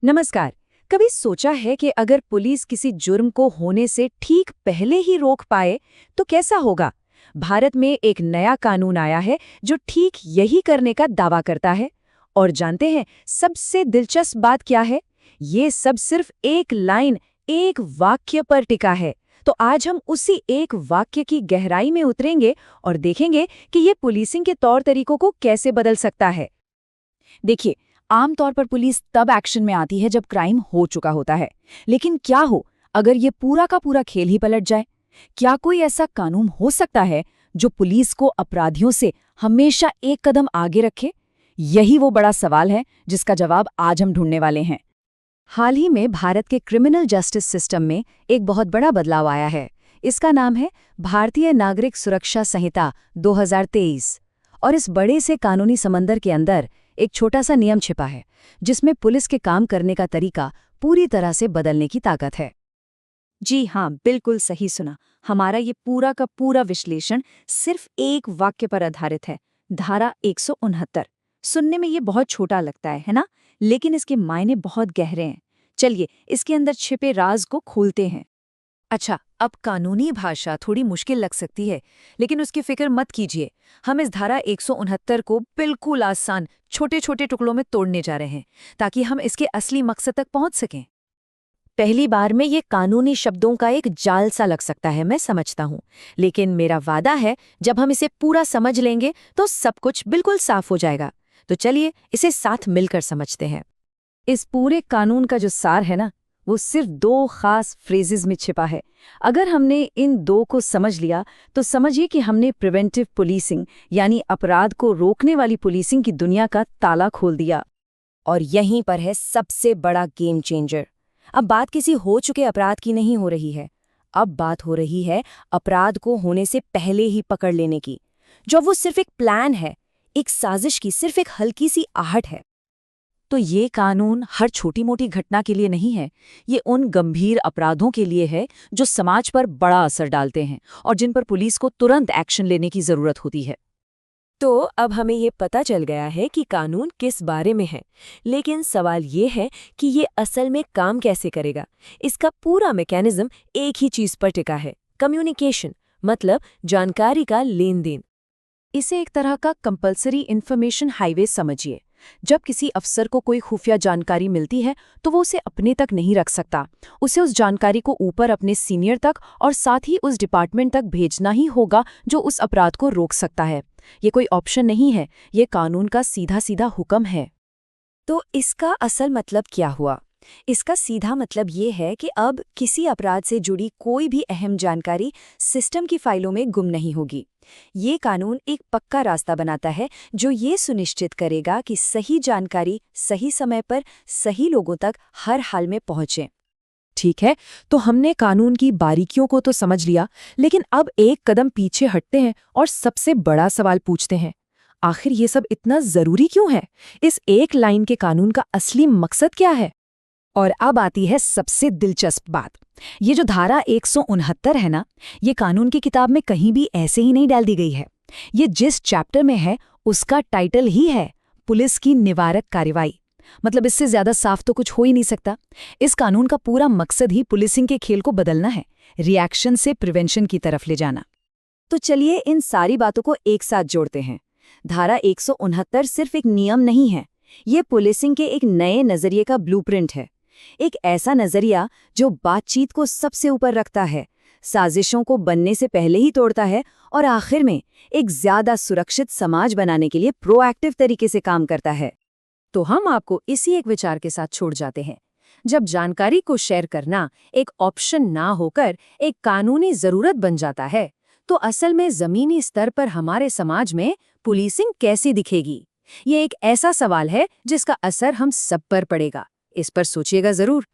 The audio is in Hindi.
नमस्कार। कभी सोचा है कि अगर पुलिस किसी जुर्म को होने से ठीक पहले ही रोक पाए तो कैसा होगा? भारत में एक नया कानून आया है जो ठीक यही करने का दावा करता है। और जानते हैं सबसे दिलचस्प बात क्या है? ये सब सिर्फ एक लाइन, एक वाक्य पर टिका है। तो आज हम उसी एक वाक्य की गहराई में उतरेंगे और देखेंगे कि ये पुलिसिंग के तौर तरीकों को कैसे बदल सकता है। देखिए, आमतौर पर पुलिस तब एक्शन में आती है जब क्राइम हो चुका होता है। लेकिन क्या हो अगर ये पूरा का पूरा खेल ही पलट जाए? क्या कोई ऐसा कानून हो सकता है जो पुलिस को अपराधियों से हमेशा एक कदम आगे रखे? यही वो बड़ा सवाल है जिसका जवाब आज हम ढूंढने वाले हैं। हाल ही में भारत के क्रिमिनल जस्टिस सिस्टम में एक बहुत बड़ा बदलाव आया है। इसका नाम है भारतीय नागरिक सुरक्षा संहिता 2023। और इस बड़े से कानूनी समंदर के अंदर एक छोटा सा नियम छिपा है जिसमें पुलिस के काम करने का तरीका पूरी तरह से बदलने की ताकत है। जी हाँ, बिल्कुल सही सुना। हमारा ये पूरा का पूरा विश्लेषण सिर्फ एक वाक्य पर आधारित है, धारा 169। सुनने में ये बहुत छोटा लगता है ना? लेकिन इसके मायने बहुत गहरे हैं। चलिए इसके अंदर छिपे राज को खोलते हैं। अच्छा, अब कानूनी भाषा थोड़ी मुश्किल लग सकती है, लेकिन उसकी फिक्र मत कीजिए। हम इस धारा 169 को बिल्कुल आसान छोटे छोटे टुकड़ों में तोड़ने जा रहे हैं ताकि हम इसके असली मकसद तक पहुंच सकें। पहली बार में ये कानूनी शब्दों का एक जाल सा लग सकता है, मैं समझता हूँ। लेकिन मेरा वादा है जब हम इसे पूरा समझ लेंगे तो सब कुछ बिल्कुल साफ हो जाएगा। तो चलिए इसे साथ मिलकर समझते हैं। इस पूरे कानून का जो सार है ना, वो सिर्फ दो खास फ्रेजेस में छिपा है। अगर हमने इन दो को समझ लिया तो समझिए कि हमने प्रिवेंटिव पुलिसिंग यानी अपराध को रोकने वाली पुलिसिंग की दुनिया का ताला खोल दिया। और यहीं पर है सबसे बड़ा गेम चेंजर। अब बात किसी हो चुके अपराध की नहीं हो रही है। अब बात हो रही है अपराध को होने से पहले ही पकड़ लेने की। जो वो सिर्फ एक प्लान है, एक साजिश की सिर्फ एक हल्की सी आहट है। तो ये कानून हर छोटी मोटी घटना के लिए नहीं है, ये उन गंभीर अपराधों के लिए है जो समाज पर बड़ा असर डालते हैं और जिन पर पुलिस को तुरंत एक्शन लेने की जरूरत होती है। तो अब हमें ये पता चल गया है कि कानून किस बारे में है, लेकिन सवाल ये है कि ये असल में काम कैसे करेगा। इसका पूरा मैकेनिज्म एक ही चीज पर टिका है, कम्युनिकेशन, मतलब जानकारी का लेन देन। इसे एक तरह का कंपल्सरी इन्फॉर्मेशन हाईवे समझिए। जब किसी अफसर को कोई खुफिया जानकारी मिलती है तो वो उसे अपने तक नहीं रख सकता। उसे उस जानकारी को ऊपर अपने सीनियर तक और साथ ही उस डिपार्टमेंट तक भेजना ही होगा जो उस अपराध को रोक सकता है। ये कोई ऑप्शन नहीं है, ये कानून का सीधा सीधा हुक्म है। तो इसका असल मतलब क्या हुआ? इसका सीधा मतलब ये है कि अब किसी अपराध से जुड़ी कोई भी अहम जानकारी सिस्टम की फाइलों में गुम नहीं होगी। ये कानून एक पक्का रास्ता बनाता है जो ये सुनिश्चित करेगा कि सही जानकारी सही समय पर सही लोगों तक हर हाल में पहुंचे। ठीक है, तो हमने कानून की बारीकियों को तो समझ लिया, लेकिन अब एक कदम पीछे हटते हैं और सबसे बड़ा सवाल पूछते हैं। आखिर ये सब इतना जरूरी क्यों है? इस एक लाइन के कानून का असली मकसद क्या है? और अब आती है सबसे दिलचस्प बात। ये जो धारा 169 है ना, ये कानून की किताब में कहीं भी ऐसे ही नहीं डाल दी गई है। ये जिस चैप्टर में है उसका टाइटल ही है पुलिस की निवारक कार्रवाई। मतलब इससे ज्यादा साफ तो कुछ हो ही नहीं सकता। इस कानून का पूरा मकसद ही पुलिसिंग के खेल को बदलना है, रिएक्शन से प्रिवेंशन की तरफ ले जाना। तो चलिए इन सारी बातों को एक साथ जोड़ते हैं। धारा 169 सिर्फ एक नियम नहीं है, ये पुलिसिंग के एक नए नजरिए का ब्लूप्रिंट है। एक ऐसा नजरिया जो बातचीत को सबसे ऊपर रखता है, साजिशों को बनने से पहले ही तोड़ता है और आखिर में एक ज्यादा सुरक्षित समाज बनाने के लिए प्रोएक्टिव तरीके से काम करता है। तो हम आपको इसी एक विचार के साथ छोड़ जाते हैं। जब जानकारी को शेयर करना एक ऑप्शन ना होकर एक कानूनी जरूरत बन जाता है, तो असल में जमीनी स्तर पर हमारे समाज में पुलिसिंग कैसी दिखेगी? ये एक ऐसा सवाल है जिसका असर हम सब पर पड़ेगा। इस पर सोचिएगा जरूर।